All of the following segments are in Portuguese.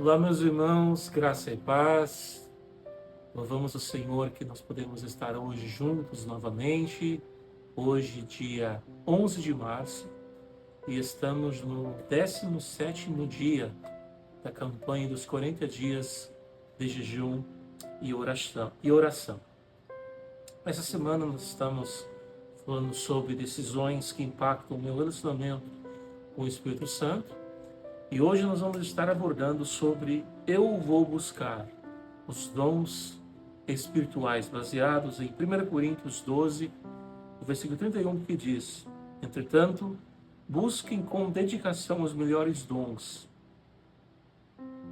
Olá, meus irmãos, graça e paz. Louvamos o Senhor que nós podemos estar hoje juntos novamente. Hoje, dia 11 de março, e estamos no 17º dia da campanha dos 40 dias de jejum e oração. Essa semana nós estamos falando sobre decisões que impactam o meu relacionamento com o Espírito Santo. E hoje nós vamos estar abordando sobre eu vou buscar os dons espirituais, baseados em 1 Coríntios 12, o versículo 31, que diz: entretanto, busquem com dedicação os melhores dons.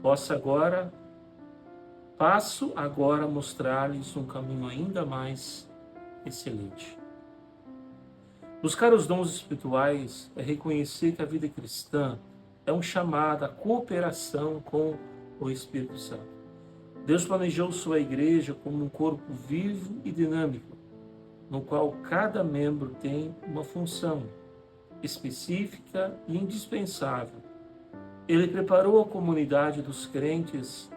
Passo agora a mostrar-lhes um caminho ainda mais excelente. Buscar os dons espirituais é reconhecer que a vida cristã é um chamado à cooperação com o Espírito Santo. Deus planejou sua igreja como um corpo vivo e dinâmico, no qual cada membro tem uma função específica e indispensável. Ele preparou a comunidade dos crentes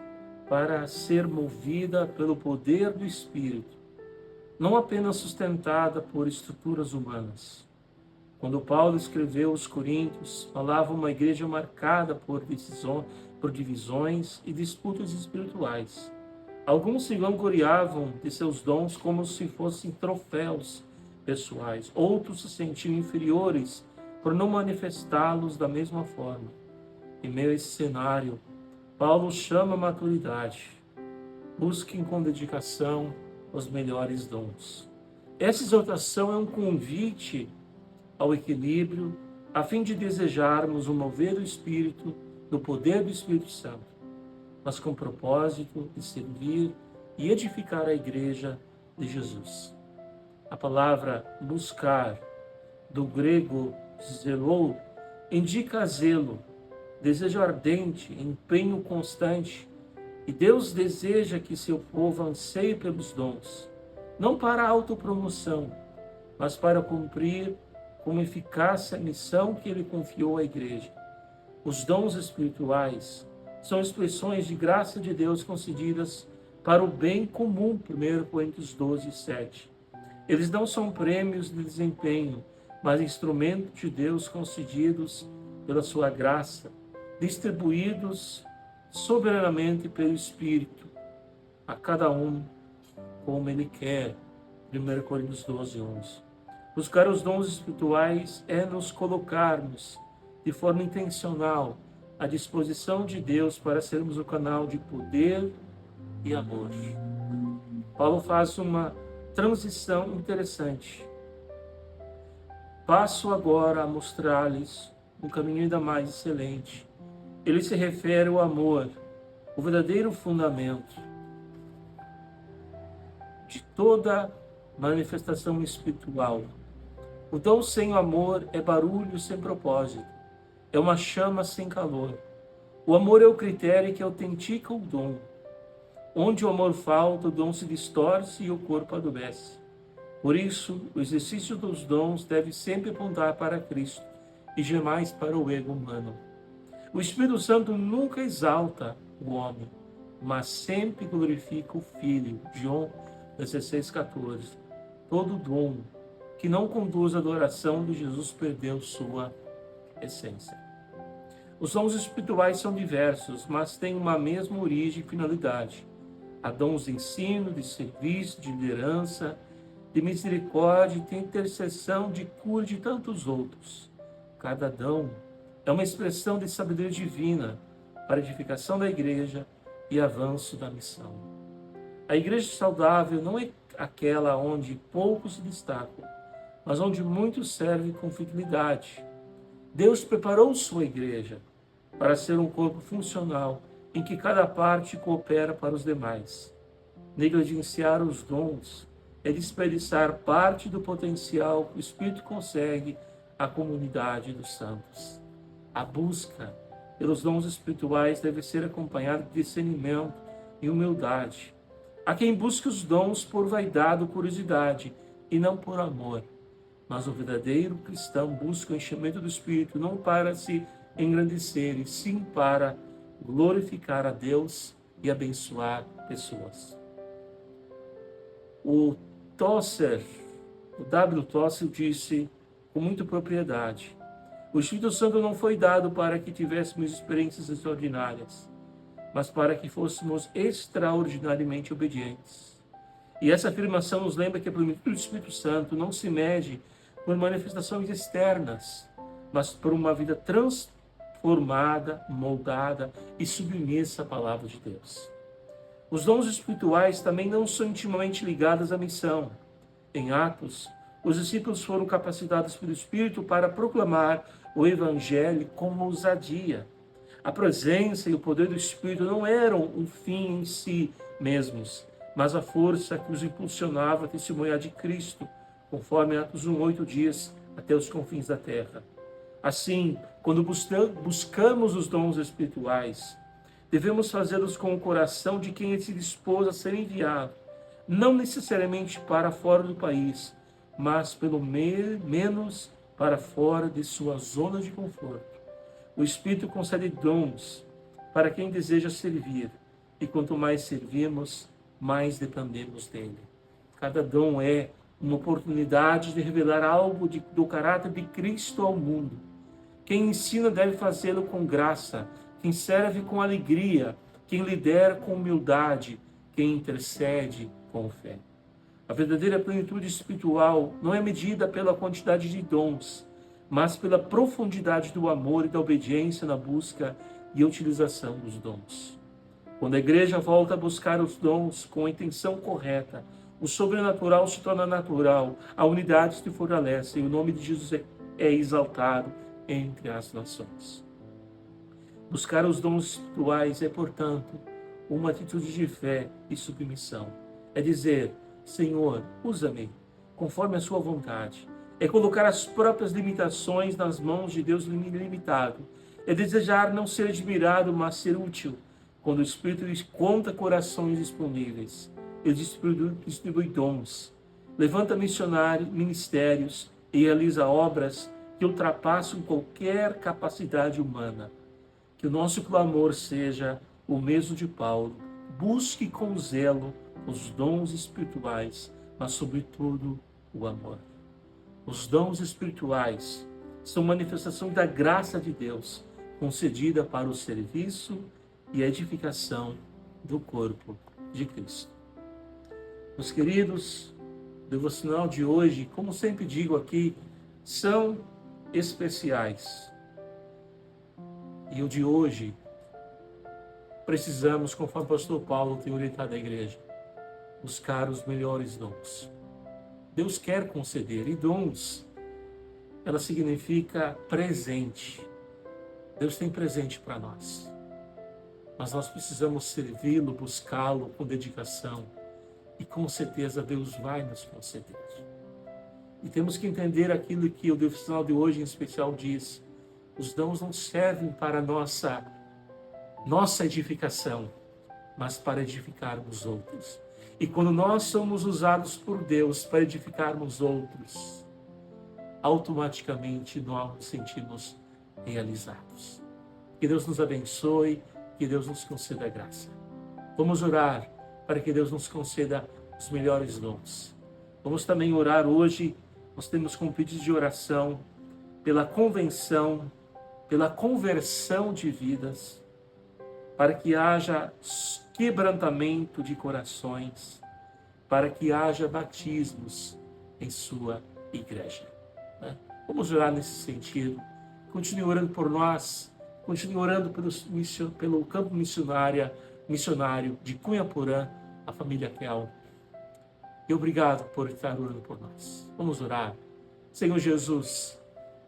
para ser movida pelo poder do Espírito, não apenas sustentada por estruturas humanas. Quando Paulo escreveu aos Coríntios, falava uma igreja marcada por divisões e disputas espirituais. Alguns se vangloriavam de seus dons como se fossem troféus pessoais. Outros se sentiam inferiores por não manifestá-los da mesma forma. Em meio a esse cenário, Paulo chama a maturidade. Busquem com dedicação os melhores dons. Essa exortação é um convite ao equilíbrio, a fim de desejarmos o mover do Espírito, do poder do Espírito Santo, mas com o propósito de servir e edificar a igreja de Jesus. A palavra buscar, do grego zelou, indica zelo, desejo ardente, empenho constante, e Deus deseja que seu povo anseie pelos dons, não para a autopromoção, mas para cumprir com eficácia a missão que ele confiou à igreja. Os dons espirituais são expressões de graça de Deus concedidas para o bem comum, 1 Coríntios 12, 7. Eles não são prêmios de desempenho, mas instrumentos de Deus concedidos pela sua graça, distribuídos soberanamente pelo Espírito, a cada um como ele quer, 1 Coríntios 12, 11. Buscar os dons espirituais é nos colocarmos de forma intencional à disposição de Deus para sermos o canal de poder e amor. Paulo faz uma transição interessante. Passo agora a mostrar-lhes um caminho ainda mais excelente. Ele se refere ao amor, o verdadeiro fundamento de toda manifestação espiritual. O dom sem amor é barulho sem propósito, é uma chama sem calor. O amor é o critério que autentica o dom. Onde o amor falta, o dom se distorce e o corpo adoece. Por isso, o exercício dos dons deve sempre apontar para Cristo e jamais para o ego humano. O Espírito Santo nunca exalta o homem, mas sempre glorifica o Filho. João 16,14. Todo dom que não conduz à adoração de Jesus perdeu sua essência. Os dons espirituais são diversos, mas têm uma mesma origem e finalidade. Há dons de ensino, de serviço, de liderança, de misericórdia, de intercessão, de cura e de tantos outros. Cada dom é uma expressão de sabedoria divina para a edificação da igreja e avanço da missão. A igreja saudável não é aquela onde poucos se destacam, mas onde muitos servem com fidelidade. Deus preparou sua igreja para ser um corpo funcional em que cada parte coopera para os demais. Negligenciar os dons é desperdiçar parte do potencial que o Espírito consegue à comunidade dos santos. A busca pelos dons espirituais deve ser acompanhada de discernimento e humildade. Há quem busque os dons por vaidade ou curiosidade e não por amor. Mas o verdadeiro cristão busca o enchimento do Espírito não para se engrandecer, e sim para glorificar a Deus e abençoar pessoas. O W. Tozer disse com muita propriedade: o Espírito Santo não foi dado para que tivéssemos experiências extraordinárias, mas para que fôssemos extraordinariamente obedientes. E essa afirmação nos lembra que a plenitude do Espírito Santo não se mede por manifestações externas, mas por uma vida transformada, moldada e submissa à palavra de Deus. Os dons espirituais também não são intimamente ligados à missão. Em Atos, os discípulos foram capacitados pelo Espírito para proclamar o Evangelho com ousadia. A presença e o poder do Espírito não eram um fim em si mesmos, mas a força que os impulsionava a testemunhar de Cristo, conforme Atos 1:8 diz, até os confins da terra. Assim, quando buscamos os dons espirituais, devemos fazê-los com o coração de quem se dispôs a ser enviado, não necessariamente para fora do país, mas pelo menos para fora de sua zona de conforto. O Espírito concede dons para quem deseja servir, e quanto mais servimos, mais dependemos dele. Cada dom é uma oportunidade de revelar algo do caráter de Cristo ao mundo. Quem ensina deve fazê-lo com graça, quem serve com alegria, quem lidera com humildade, quem intercede com fé. A verdadeira plenitude espiritual não é medida pela quantidade de dons, mas pela profundidade do amor e da obediência na busca e utilização dos dons. Quando a igreja volta a buscar os dons com a intenção correta, o sobrenatural se torna natural, a unidade se fortalece e o nome de Jesus é exaltado entre as nações. Buscar os dons espirituais é, portanto, uma atitude de fé e submissão. É dizer: Senhor, usa-me conforme a sua vontade. É colocar as próprias limitações nas mãos de Deus ilimitado. É desejar não ser admirado, mas ser útil. Quando o Espírito conta corações disponíveis, ele distribui dons, levanta ministérios e realiza obras que ultrapassam qualquer capacidade humana. Que o nosso clamor seja o mesmo de Paulo: busque com zelo os dons espirituais, mas sobretudo o amor. Os dons espirituais são manifestação da graça de Deus, concedida para o serviço e a edificação do corpo de Cristo. Meus queridos, o devocional de hoje, como sempre digo aqui, são especiais. E o de hoje, precisamos, conforme o pastor Paulo tem orientado a igreja, buscar os melhores dons. Deus quer conceder, e dons, ela significa presente. Deus tem presente para nós. Mas nós precisamos servi-lo, buscá-lo com dedicação. E com certeza Deus vai nos conceder. E temos que entender aquilo que o devocional de hoje em especial diz: os dons não servem para nossa edificação, mas para edificarmos outros. E quando nós somos usados por Deus para edificarmos outros, automaticamente nós nos sentimos realizados. Que Deus nos abençoe, que Deus nos conceda graça. Vamos orar para que Deus nos conceda os melhores dons. Vamos também orar hoje, nós temos como pedido de oração pela conversão de vidas, para que haja quebrantamento de corações, para que haja batismos em sua igreja. Vamos orar nesse sentido. Continue orando por nós, continue orando pelo campo missionário de Cunha Porã, a família Kel. E obrigado por estar orando por nós. Vamos orar. Senhor Jesus,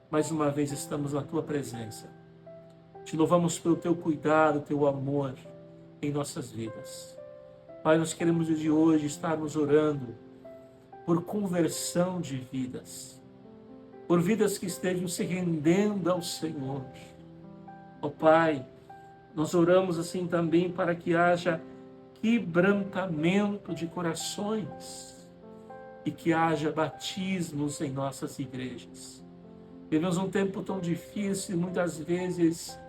mais uma vez estamos na Tua presença. Te louvamos pelo Teu cuidado, Teu amor em nossas vidas. Pai, nós queremos de hoje estarmos orando por conversão de vidas, por vidas que estejam se rendendo ao Senhor. Ó Pai, nós oramos assim também para que haja quebrantamento de corações e que haja batismos em nossas igrejas. Vivemos um tempo tão difícil e muitas vezes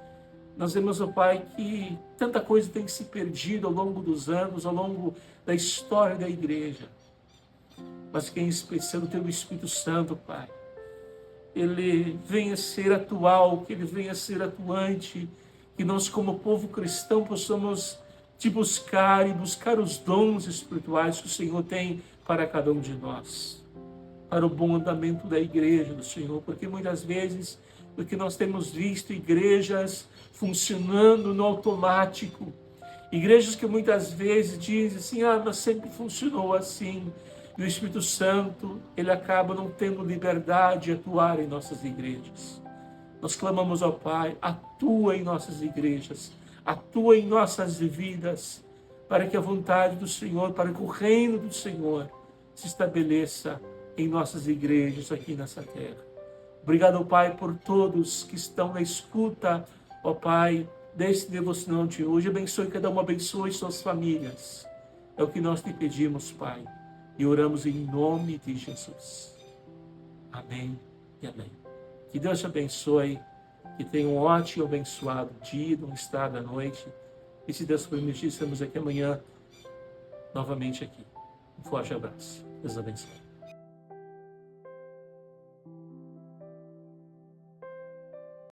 Nós vemos, ó Pai, que tanta coisa tem se perdido ao longo dos anos, ao longo da história da igreja. Mas que em especial o Teu Espírito Santo, Pai, Ele venha ser atual, que Ele venha ser atuante, que nós como povo cristão possamos te buscar e buscar os dons espirituais que o Senhor tem para cada um de nós, para o bom andamento da igreja do Senhor, porque muitas vezes o que nós temos visto igrejas funcionando no automático, igrejas que muitas vezes dizem assim, mas sempre funcionou assim, e o Espírito Santo, ele acaba não tendo liberdade de atuar em nossas igrejas. Nós clamamos ao Pai, atua em nossas igrejas, atua em nossas vidas, para que a vontade do Senhor, para que o reino do Senhor se estabeleça em nossas igrejas aqui nessa terra. Obrigado, Pai, por todos que estão na escuta, ó Pai, desse devocional de hoje. Abençoe cada um, abençoe suas famílias. É o que nós te pedimos, Pai, e oramos em nome de Jesus. Amém e amém. Que Deus te abençoe, que tenha um ótimo e abençoado dia, um estado da noite. E se Deus permitir, estamos aqui amanhã, novamente aqui. Um forte abraço. Deus abençoe.